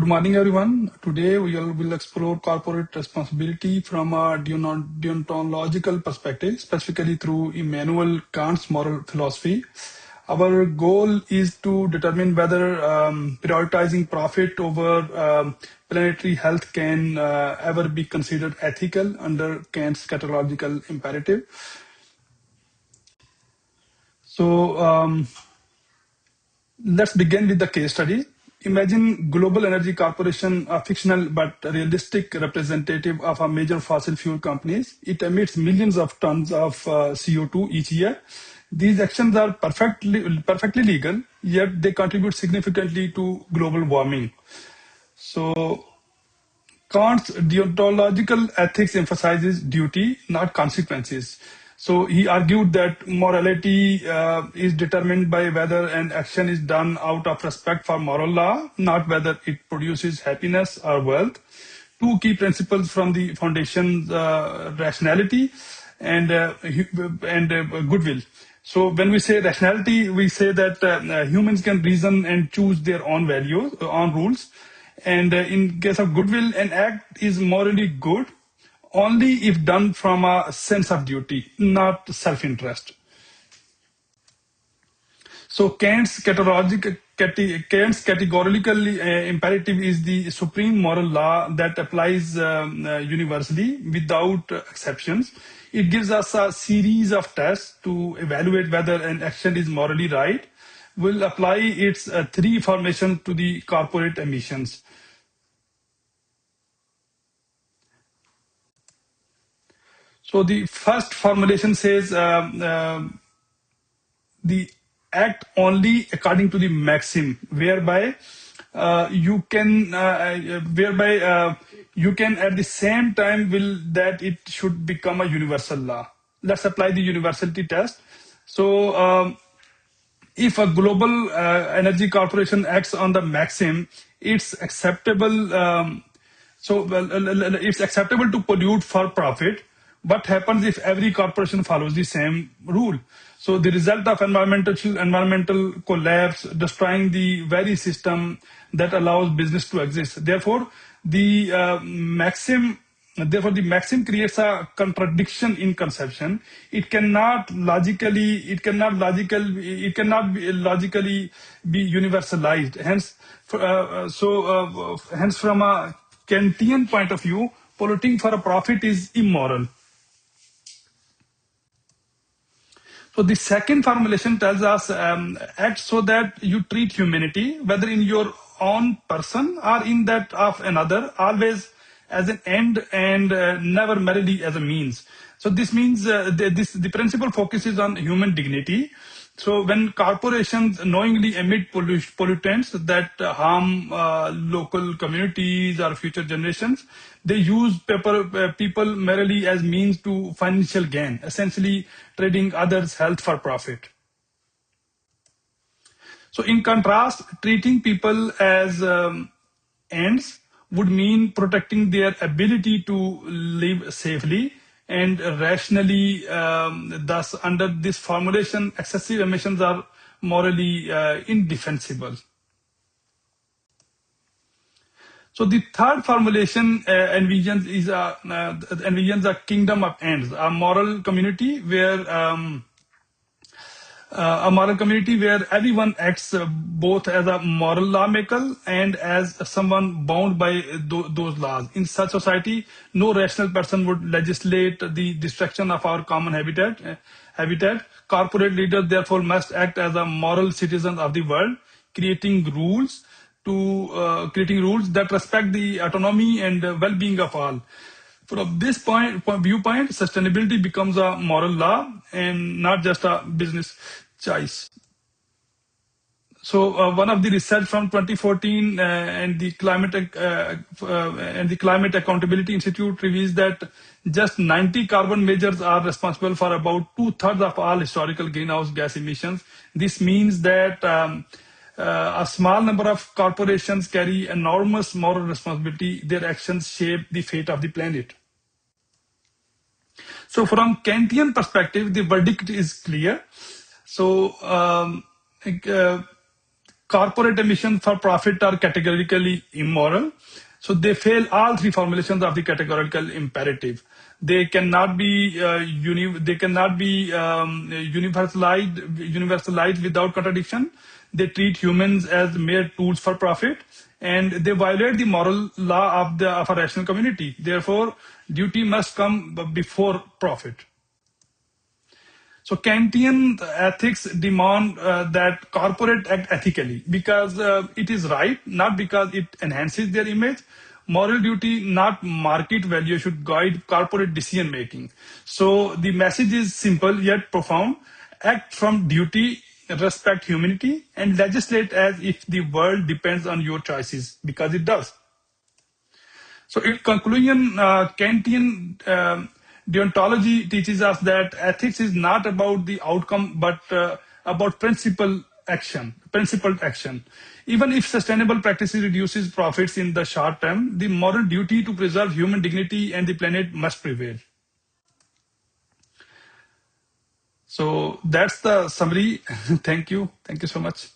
Good morning, everyone. Today we will explore corporate responsibility from a deontological perspective, specifically through Immanuel Kant's moral philosophy. Our goal is to determine whether prioritizing profit over planetary health can ever be considered ethical under Kant's catalognical imperative. So, let's begin with the case study. Imagine Global Energy Corporation, a fictional but realistic representative of a major fossil fuel companies. It emits millions of tons of CO2 each year. These actions are perfectly legal, yet they contribute significantly to global warming. So Kant's deontological ethics emphasizes duty, not consequences. So he argued that morality is determined by whether an action is done out of respect for moral law, not whether it produces happiness or wealth. Two key principles from the foundation: rationality and goodwill. So when we say rationality, we say that humans can reason and choose their own values, own rules. And in case of goodwill, an act is morally good only if done from a sense of duty, not self-interest. So Kant's categorical imperative is the supreme moral law that applies universally without exceptions. It gives us a series of tests to evaluate whether an action is morally right. We'll apply its three formations to the corporate emissions. So the first formulation says the act only according to the maxim, whereby you can at the same time will that it should become a universal law. Let's apply the universality test. So if a global energy corporation acts on the maxim, it's acceptable. It's acceptable to pollute for profit. What happens if every corporation follows the same rule? So the result of environmental collapse, destroying the very system that allows business to exist. Therefore, the maxim creates a contradiction in conception. It cannot be logically be universalized. Hence, from a Kantian point of view, polluting for a profit is immoral. So the second formulation tells us act so that you treat humanity, whether in your own person or in that of another, always as an end and never merely as a means. So this means the principle focuses on human dignity. So when corporations knowingly emit pollutants that harm local communities or future generations, they use people merely as means to financial gain, essentially trading others' health for profit. So in contrast, treating people as ends would mean protecting their ability to live safely and rationally. Thus, under this formulation, excessive emissions are morally indefensible. So the third formulation envisions a kingdom of ends, a moral community where everyone acts both as a moral lawmaker and as someone bound by those laws. In such society, no rational person would legislate the destruction of our common habitat. Corporate leaders therefore must act as a moral citizens of the world, creating rules that respect the autonomy and well-being of all. From this viewpoint, sustainability becomes a moral law and not just a business choice. So one of the research from 2014 and the Climate Accountability Institute reveals that just 90 carbon measures are responsible for about 2/3 of all historical greenhouse gas emissions. This means that a small number of corporations carry enormous moral responsibility. Their actions shape the fate of the planet. So from Kantian perspective, the verdict is clear. So corporate emissions for profit are categorically immoral. So they fail all three formulations of the categorical imperative. They cannot be universalized without contradiction. They treat humans as mere tools for profit, and they violate the moral law of a rational community. Therefore, duty must come before profit. So Kantian ethics demand that corporate act ethically because it is right, not because it enhances their image. Moral duty, not market value, should guide corporate decision making. So the message is simple yet profound. Act from duty, respect humanity, and legislate as if the world depends on your choices, because it does. So, in conclusion, Kantian deontology teaches us that ethics is not about the outcome, but about principled action. Even if sustainable practices reduces profits in the short term, the moral duty to preserve human dignity and the planet must prevail. So that's the summary. Thank you. Thank you so much.